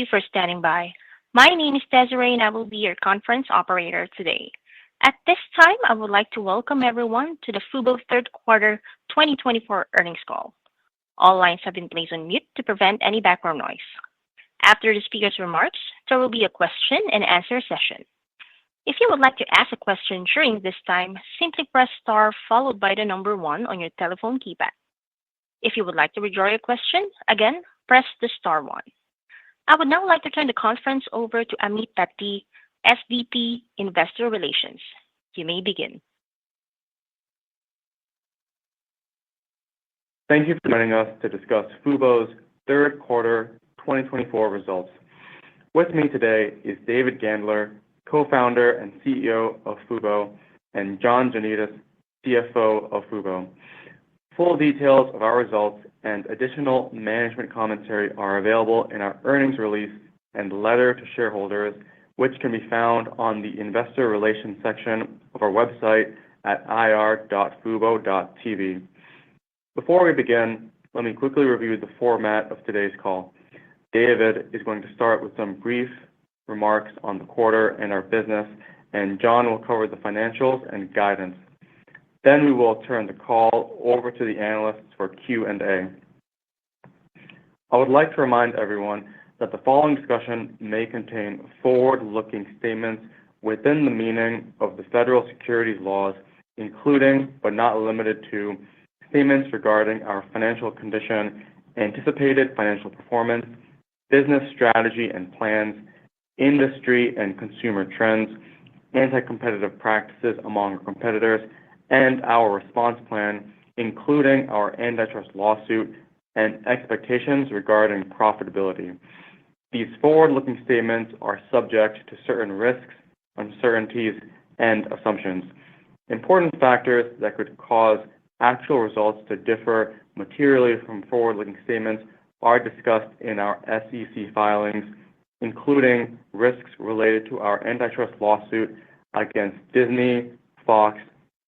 you for standing by. My name is Desiree, and I will be your conference operator today. At this time, I would like to welcome everyone to the FuBo Third Quarter 2024 earnings call. All lines have been placed on mute to prevent any background noise. After the speaker's remarks, there will be a question-and-answer session. If you would like to ask a question during this time, simply press star followed by the number 1 on your telephone keypad. If you would like to withdraw your question, again, press the star 1. I would now like to turn the conference over to Amit Tatti, SVP, Investor Relations. You may begin. Thank you for joining us to discuss FuBo's third quarter 2024 results. With me today is David Gandler, co-founder and CEO of FuBo, and John Janedis, CFO of FuBo. Full details of our results and additional management commentary are available in our earnings release and letter to shareholders, which can be found on the Investor Relations section of our website at ir.fubo.tv. Before we begin, let me quickly review the format of today's call. David is going to start with some brief remarks on the quarter and our business, and John will cover the financials and guidance. Then we will turn the call over to the analysts for Q&A. I would like to remind everyone that the following discussion may contain forward-looking statements within the meaning of the federal securities laws, including, but not limited to, statements regarding our financial condition, anticipated financial performance, business strategy and plans, industry and consumer trends, anti-competitive practices among our competitors, and our response plan, including our antitrust lawsuit and expectations regarding profitability. These forward-looking statements are subject to certain risks, uncertainties, and assumptions. Important factors that could cause actual results to differ materially from forward-looking statements are discussed in our SEC filings, including risks related to our antitrust lawsuit against Disney, Fox,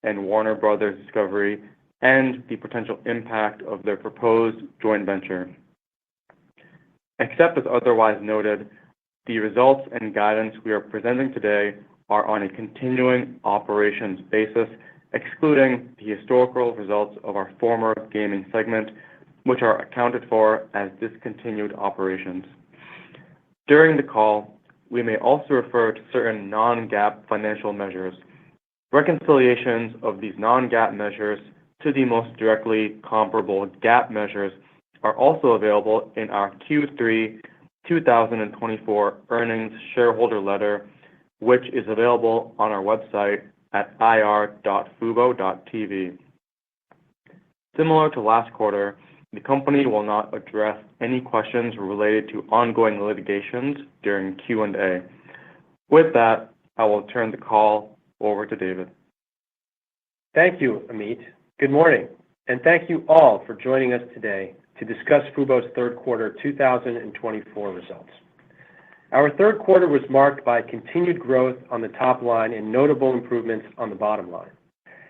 and Warner Bros. Discovery, and the potential impact of their proposed joint venture. Except as otherwise noted, the results and guidance we are presenting today are on a continuing operations basis, excluding the historical results of our former gaming segment, which are accounted for as discontinued operations. During the call, we may also refer to certain non-GAAP financial measures. Reconciliations of these non-GAAP measures to the most directly comparable GAAP measures are also available in our Q3 2024 earnings shareholder letter, which is available on our website at ir.fubo.tv. Similar to last quarter, the company will not address any questions related to ongoing litigations during Q&A. With that, I will turn the call over to David. Thank you, Amit. Good morning, and thank you all for joining us today to discuss FuBo's third quarter 2024 results. Our third quarter was marked by continued growth on the top line and notable improvements on the bottom line.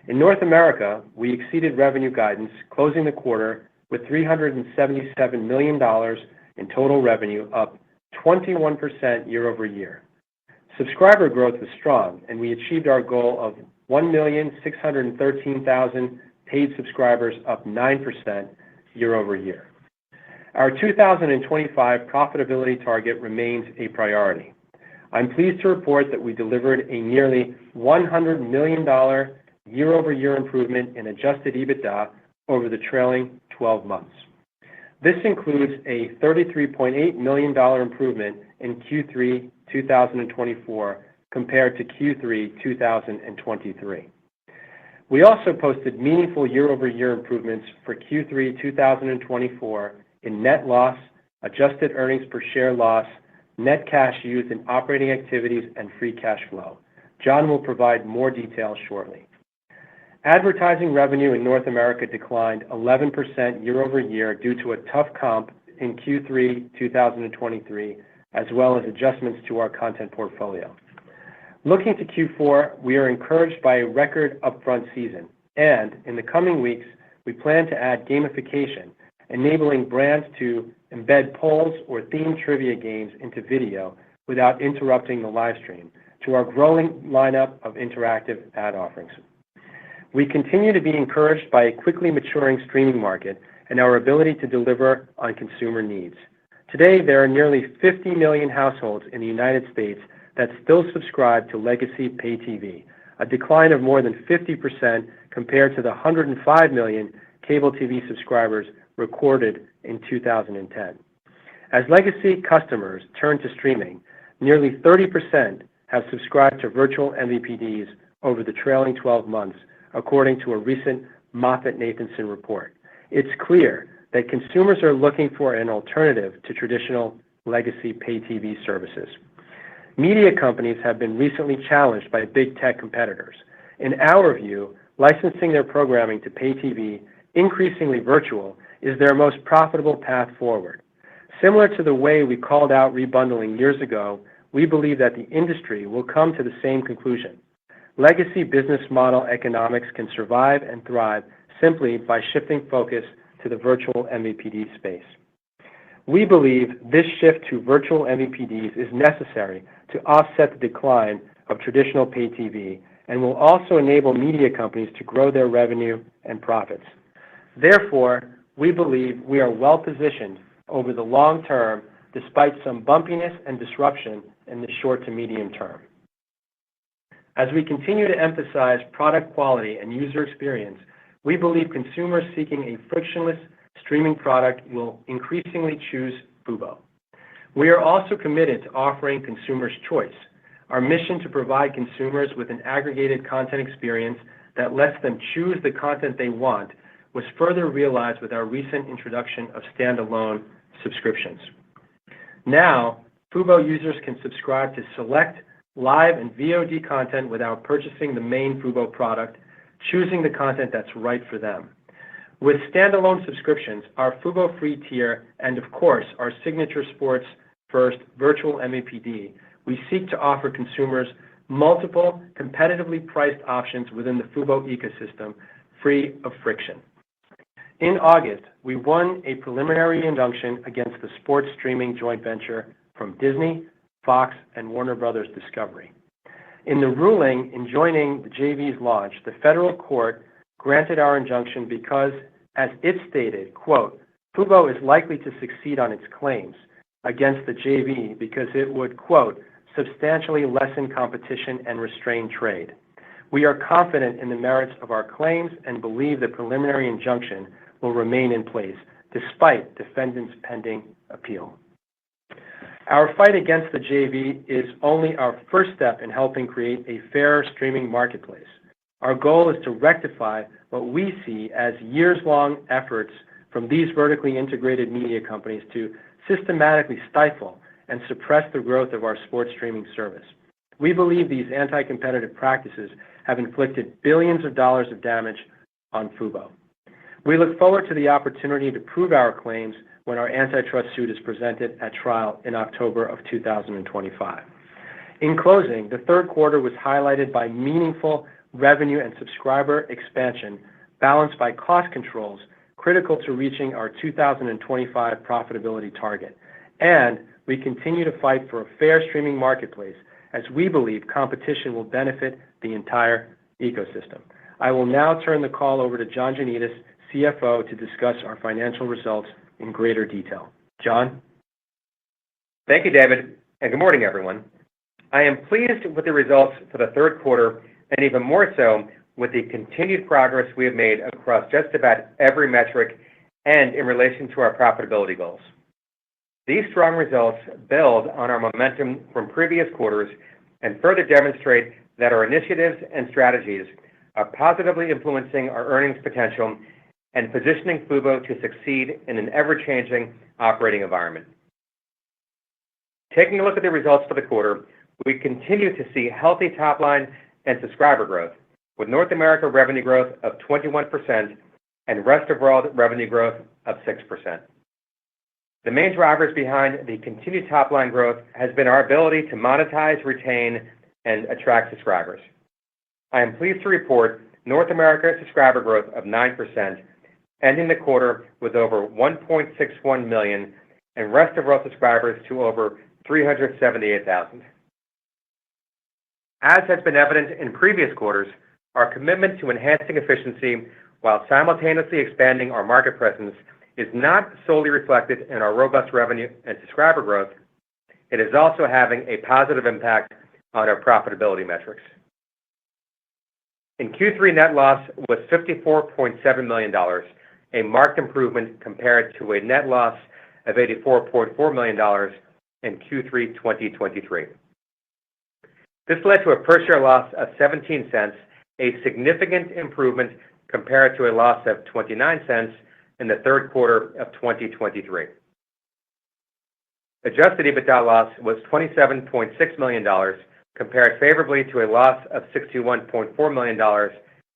In North America, we exceeded revenue guidance, closing the quarter with $377 million in total revenue, up 21% year over year. Subscriber growth was strong, and we achieved our goal of 1,613,000 paid subscribers, up 9% year over year. Our 2025 profitability target remains a priority. I'm pleased to report that we delivered a nearly $100 million year-over-year improvement in adjusted EBITDA over the trailing 12 months. This includes a $33.8 million improvement in Q3 2024 compared to Q3 2023. We also posted meaningful year-over-year improvements for Q3 2024 in net loss, adjusted earnings per share loss, net cash used in operating activities, and free cash flow. John will provide more details shortly. Advertising revenue in North America declined 11% year over year due to a tough comp in Q3 2023, as well as adjustments to our content portfolio. Looking to Q4, we are encouraged by a record upfront season, and in the coming weeks, we plan to add gamification, enabling brands to embed polls or themed trivia games into video without interrupting the live stream, to our growing lineup of interactive ad offerings. We continue to be encouraged by a quickly maturing streaming market and our ability to deliver on consumer needs. Today, there are nearly 50 million households in the United States that still subscribe to legacy pay TV, a decline of more than 50% compared to the 105 million cable TV subscribers recorded in 2010. As legacy customers turn to streaming, nearly 30% have subscribed to virtual MVPDs over the trailing 12 months, according to a recent Moffett-Nathanson report. It's clear that consumers are looking for an alternative to traditional legacy pay TV services. Media companies have been recently challenged by big tech competitors. In our view, licensing their programming to pay TV, increasingly virtual, is their most profitable path forward. Similar to the way we called out rebundling years ago, we believe that the industry will come to the same conclusion. Legacy business model economics can survive and thrive simply by shifting focus to the virtual MVPD space. We believe this shift to virtual MVPDs is necessary to offset the decline of traditional pay TV and will also enable media companies to grow their revenue and profits. Therefore, we believe we are well positioned over the long term despite some bumpiness and disruption in the short to medium term. As we continue to emphasize product quality and user experience, we believe consumers seeking a frictionless streaming product will increasingly choose FuboTV. We are also committed to offering consumers choice. Our mission to provide consumers with an aggregated content experience that lets them choose the content they want was further realized with our recent introduction of standalone subscriptions. Now, FuboTV users can subscribe to select live and VOD content without purchasing the main FuboTV product, choosing the content that's right for them. With standalone subscriptions, our FuboTV free tier, and of course, our signature sports first virtual MVPD, we seek to offer consumers multiple competitively priced options within the FuboTV ecosystem, free of friction. In August, we won a preliminary injunction against the sports streaming joint venture from Disney, Fox, and Warner Brothers Discovery. In the ruling enjoining the JV's launch, the federal court granted our injunction because, as it stated, quote, FuboTV is likely to succeed on its claims against the JV because it would, quote, substantially lessen competition and restrain trade. We are confident in the merits of our claims and believe the preliminary injunction will remain in place despite defendants' pending appeal. Our fight against the JV is only our first step in helping create a fairer streaming marketplace. Our goal is to rectify what we see as years-long efforts from these vertically integrated media companies to systematically stifle and suppress the growth of our sports streaming service. We believe these anti-competitive practices have inflicted billions of dollars of damage on FuboTV. We look forward to the opportunity to prove our claims when our antitrust suit is presented at trial in October of 2025. In closing, the third quarter was highlighted by meaningful revenue and subscriber expansion balanced by cost controls critical to reaching our 2025 profitability target. And we continue to fight for a fair streaming marketplace as we believe competition will benefit the entire ecosystem. I will now turn the call over to John Janedis, CFO, to discuss our financial results in greater detail. John? Thank you, David, and good morning, everyone. I am pleased with the results for the third quarter, and even more so with the continued progress we have made across just about every metric and in relation to our profitability goals. These strong results build on our momentum from previous quarters and further demonstrate that our initiatives and strategies are positively influencing our earnings potential and positioning FuboTV to succeed in an ever-changing operating environment. Taking a look at the results for the quarter, we continue to see healthy top line and subscriber growth, with North America revenue growth of 21% and rest of world revenue growth of 6%. The main drivers behind the continued top line growth has been our ability to monetize, retain, and attract subscribers. I am pleased to report North America subscriber growth of 9%, ending the quarter with over 1.61 million, and rest of world subscribers to over 378,000. As has been evident in previous quarters, our commitment to enhancing efficiency while simultaneously expanding our market presence is not solely reflected in our robust revenue and subscriber growth. It is also having a positive impact on our profitability metrics. In Q3, net loss was $54.7 million, a marked improvement compared to a net loss of $84.4 million in Q3 2023. This led to a per-share loss of 17 cents, a significant improvement compared to a loss of 29 cents in the third quarter of 2023. Adjusted EBITDA loss was $27.6 million, compared favorably to a loss of $61.4 million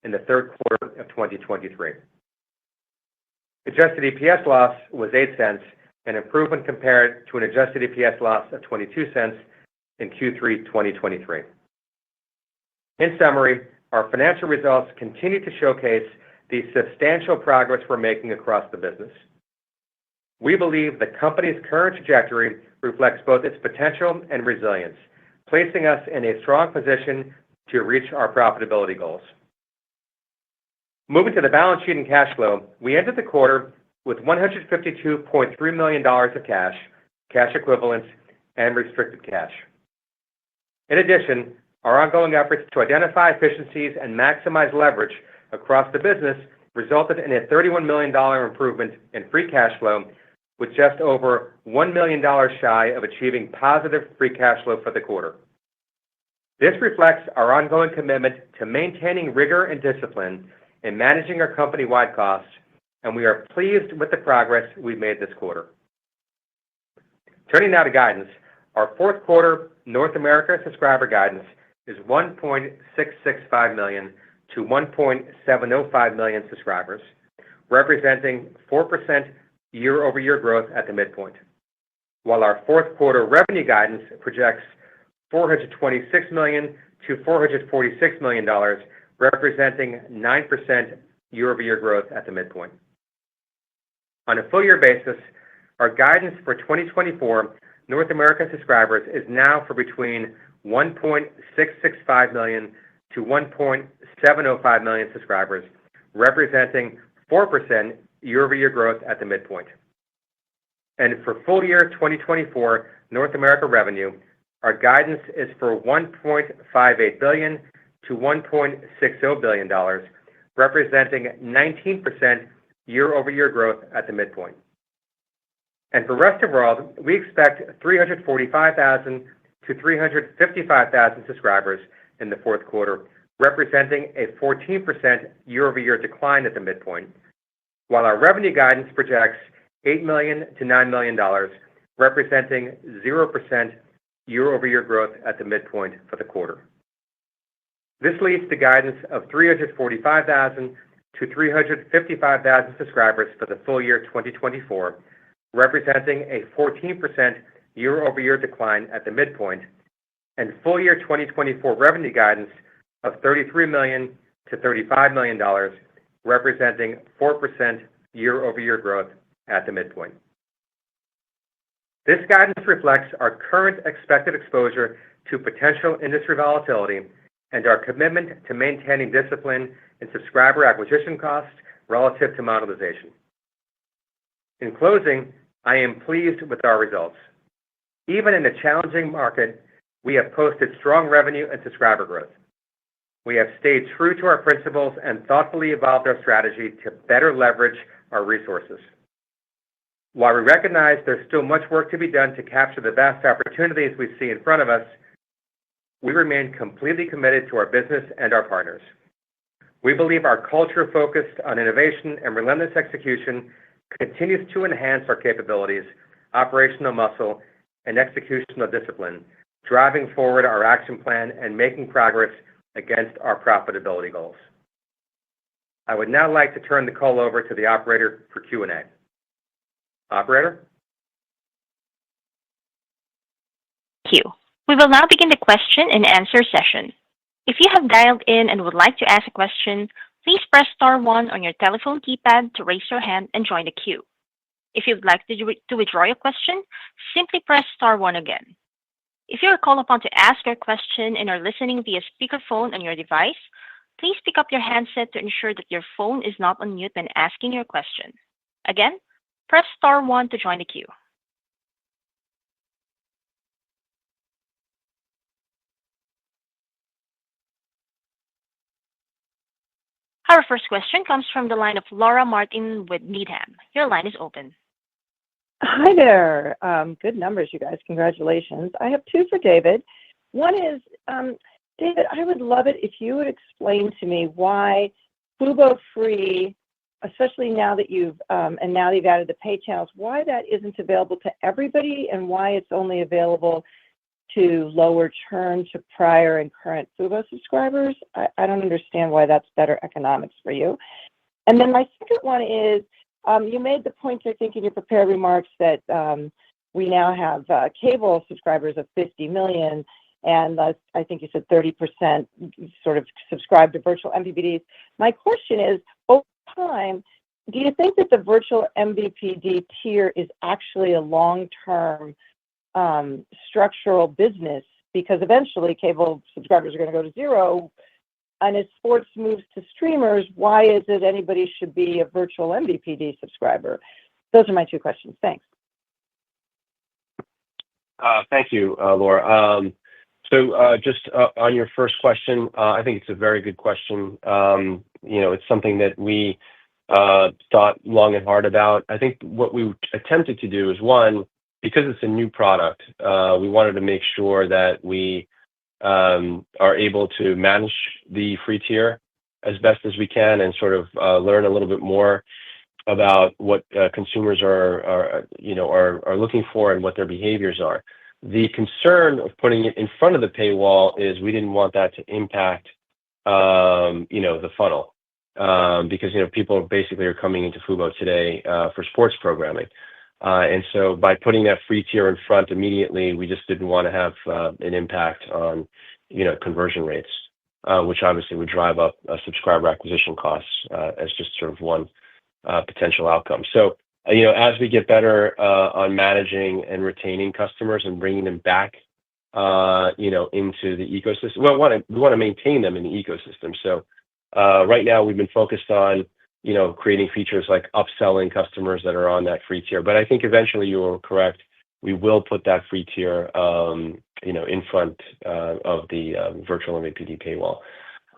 in the third quarter of 2023. Adjusted EPS loss was 8 cents, an improvement compared to an adjusted EPS loss of 22 cents in Q3 2023. In summary, our financial results continue to showcase the substantial progress we're making across the business. We believe the company's current trajectory reflects both its potential and resilience, placing us in a strong position to reach our profitability goals. Moving to the balance sheet and cash flow, we ended the quarter with $152.3 million of cash, cash equivalents, and restricted cash. In addition, our ongoing efforts to identify efficiencies and maximize leverage across the business resulted in a $31 million improvement in free cash flow, with just over $1 million shy of achieving positive free cash flow for the quarter. This reflects our ongoing commitment to maintaining rigor and discipline in managing our company-wide costs, and we are pleased with the progress we've made this quarter. Turning now to guidance, our fourth quarter North America subscriber guidance is 1.665 million to 1.705 million subscribers, representing 4% year-over-year growth at the midpoint, while our fourth quarter revenue guidance projects $426 million to $446 million, representing 9% year-over-year growth at the midpoint. On a full-year basis, our guidance for 2024 North American subscribers is now for between 1.665 million to 1.705 million subscribers, representing 4% year-over-year growth at the midpoint. And for full year 2024 North America revenue, our guidance is for $1.58 billion to $1.60 billion, representing 19% year-over-year growth at the midpoint. And for rest of world, we expect 345,000 to 355,000 subscribers in the fourth quarter, representing a 14% year-over-year decline at the midpoint, while our revenue guidance projects $8 million to $9 million, representing 0% year-over-year growth at the midpoint for the quarter. This leads to guidance of 345,000 to 355,000 subscribers for the full year 2024, representing a 14% year-over-year decline at the midpoint, and full year 2024 revenue guidance of $33 million to $35 million, representing 4% year-over-year growth at the midpoint. This guidance reflects our current expected exposure to potential industry volatility and our commitment to maintaining discipline in subscriber acquisition costs relative to monetization. In closing, I am pleased with our results. Even in a challenging market, we have posted strong revenue and subscriber growth. We have stayed true to our principles and thoughtfully evolved our strategy to better leverage our resources. While we recognize there's still much work to be done to capture the vast opportunities we see in front of us, we remain completely committed to our business and our partners. We believe our culture focused on innovation and relentless execution continues to enhance our capabilities, operational muscle, and executional discipline, driving forward our action plan and making progress against our profitability goals. I would now like to turn the call over to the operator for Q&A. Operator? Thank you. We will now begin the question and answer session. If you have dialed in and would like to ask a question, please press star one on your telephone keypad to raise your hand and join the queue. If you'd like to withdraw your question, simply press star one again. If you are called upon to ask your question and are listening via speakerphone on your device, please pick up your handset to ensure that your phone is not on mute when asking your question. Again, press star one to join the queue. Our first question comes from the line of Laura Martin with Needham. Your line is open. Hi there. Good numbers, you guys. Congratulations. I have two for David. One is, David, I would love it if you would explain to me why FuboTV Free, especially now that you've added the pay channels, why that isn't available to everybody and why it's only available to lower churn to prior and current FuboTV subscribers. I don't understand why that's better economics for you. And then my second one is, you made the point, I think, in your prepared remarks that we now have cable subscribers of 50 million, and I think you said 30% sort of subscribe to virtual MVPDs. My question is, over time, do you think that the virtual MVPD tier is actually a long-term structural business? Because eventually cable subscribers are going to go to zero, and as sports moves to streamers, why is it anybody should be a virtual MVPD subscriber? Those are my two questions. Thanks. Thank you, Laura. Just on your first question, I think it's a very good question. It's something that we thought long and hard about. I think what we attempted to do is, one, because it's a new product, we wanted to make sure that we are able to manage the free tier as best as we can and sort of learn a little bit more about what consumers are looking for and what their behaviors are. The concern of putting it in front of the paywall is we didn't want that to impact, the funnel, because people basically are coming into Fubo today for sports programming. And so by putting that free tier in front immediately, we just didn't want to have an impact on, conversion rates, which obviously would drive up subscriber acquisition costs as just sort of one potential outcome. So, as we get better on managing and retaining customers and bringing them back, into the ecosystem, we want to maintain them in the ecosystem. So right now we've been focused on creating features like upselling customers that are on that free tier. But I think eventually you are correct. We will put that free tier, in front of the virtual MVPD paywall.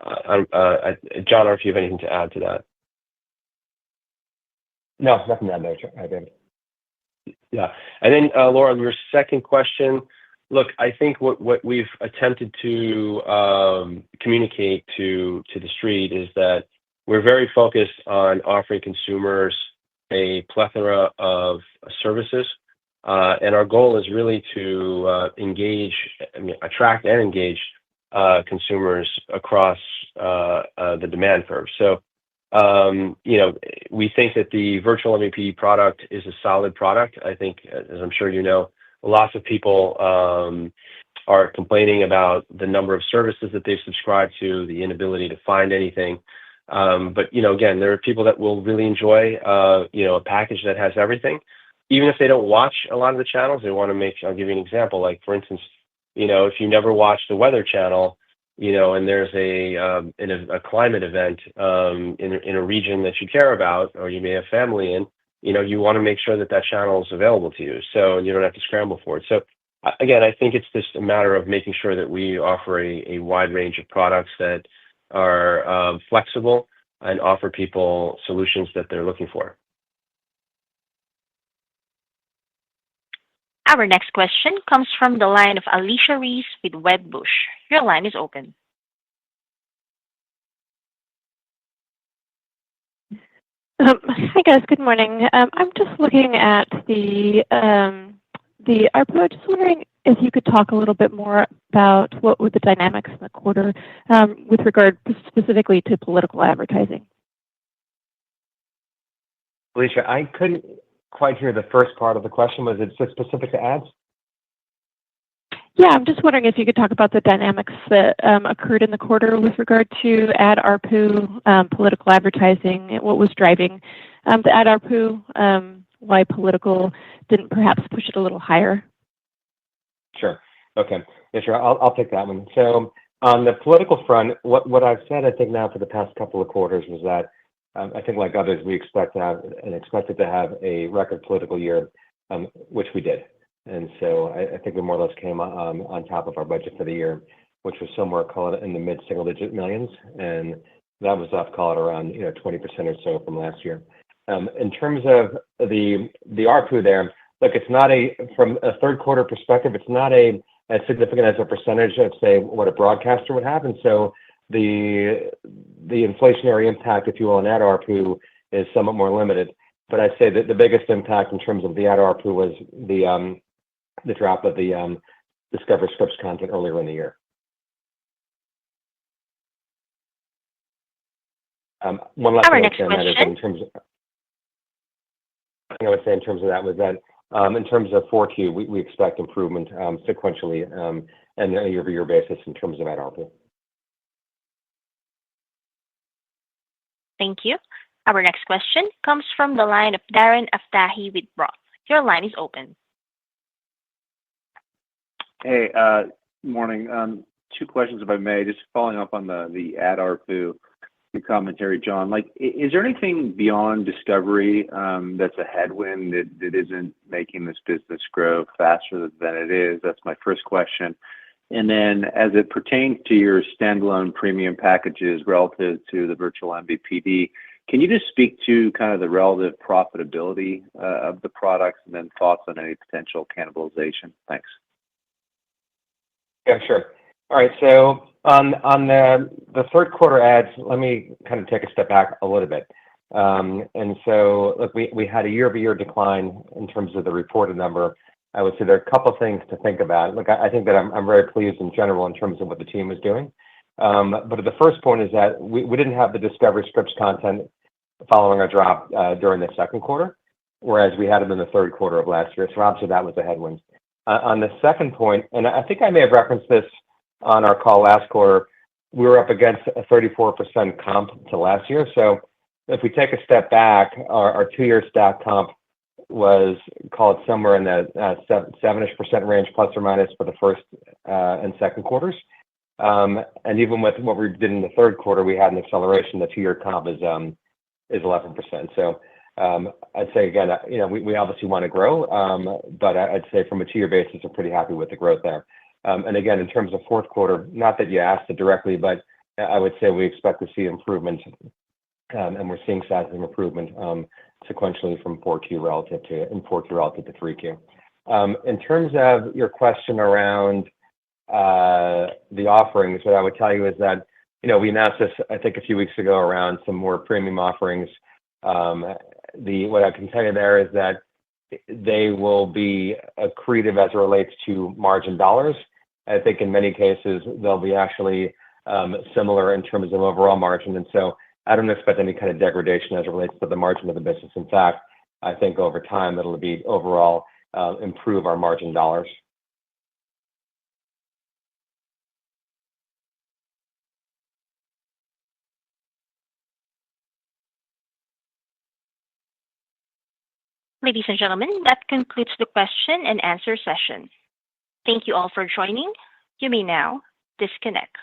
John, I don't know if you have anything to add to that. No, nothing to add there, David. Yeah. And then, Laura, your second question, look, I think what we've attempted to communicate to the street is that we're very focused on offering consumers a plethora of services, and our goal is really to attract and engage consumers across the demand curve. So, we think that the virtual MVPD product is a solid product. I think, as I'm sure you know, lots of people are complaining about the number of services that they've subscribed to, the inability to find anything. But, again, there are people that will really enjoy, a package that has everything. Even if they don't watch a lot of the channels, they want to I'll give you an example. Like, for instance, if you never watch the Weather Channel, and there's a climate event in a region that you care about, or you may have family in, you want to make sure that channel is available to you, so you don't have to scramble for it. So, again, I think it's just a matter of making sure that we offer a wide range of products that are flexible and offer people solutions that they're looking for. Our next question comes from the line of Alicia Reese with Wedbush. Your line is open. Hi guys, good morning. I'm just looking at the ARPU. Just wondering if you could talk a little bit more about what were the dynamics in the quarter with regard specifically to political advertising. Alicia, I couldn't quite hear the first part of the question. Was it specific to ads? Yeah, I'm just wondering if you could talk about the dynamics that occurred in the quarter with regard to ad ARPU, political advertising, what was driving the ad ARPU, why political didn't perhaps push it a little higher? Sure. Okay. Yeah, sure. I'll take that one. So on the political front, what I've said, I think now for the past couple of quarters was that I think like others, we expected to have a record political year, which we did. And so I think we more or less came on top of our budget for the year, which was somewhere, call it in the mid-single digit millions. And that was up, call it around, 20% or so from last year. In terms of the ARPU there, look, it's not from a third quarter perspective, it's not as significant as a percentage of, say, what a broadcaster would have. And so the inflationary impact, if you will, on ad ARPU is somewhat more limited. But I'd say that the biggest impact in terms of the ad ARPU was the drop of the Discover Scripts content earlier in the year. One last thing in terms of, I would say in terms of that was that in terms of 4Q, we expect improvement sequentially and a year-over-year basis in terms of ad ARPU. Thank you. Our next question comes from the line of Darren Aftahi with Roth. Your line is open. Hey, morning. Two questions, if I may, just following up on the ad ARPU, your commentary, John. Like, is there anything beyond Discovery that's a headwind that isn't making this business grow faster than it is? That's my first question. And then as it pertains to your standalone premium packages relative to the virtual MVPD, can you just speak to kind of the relative profitability of the products and then thoughts on any potential cannibalization? Thanks. Yeah, sure. All right. So on the third quarter ads, let me kind of take a step back a little bit. And so look, we had a year-over-year decline in terms of the reported number. I would say there are a couple of things to think about. Look, I think that I'm very pleased in general in terms of what the team is doing. But the first point is that we didn't have the Discovery Scripts content following our drop during the second quarter, whereas we had it in the third quarter of last year. So obviously that was a headwind. On the second point, and I think I may have referenced this on our call last quarter, we were up against a 34% comp to last year. So if we take a step back, our 2-year stack comp was, call it somewhere in the 7-ish% range, plus or minus, for the first and second quarters. And even with what we did in the third quarter, we had an acceleration. The 2-year comp is 11%. So I'd say again, we obviously want to grow, but I'd say from a 2-year basis, we're pretty happy with the growth there. And again, in terms of fourth quarter, not that you asked it directly, but I would say we expect to see improvement, and we're seeing signs of improvement sequentially from 4Q relative to 3Q. In terms of your question around the offerings, what I would tell you is that we announced this, I think, a few weeks ago around some more premium offerings. What I can tell you there is that they will be accretive as it relates to margin dollars. I think in many cases, they'll be actually similar in terms of overall margin. And so I don't expect any kind of degradation as it relates to the margin of the business. In fact, I think over time, it'll be overall improve our margin dollars. Ladies and gentlemen, that concludes the question and answer session. Thank you all for joining. You may now disconnect.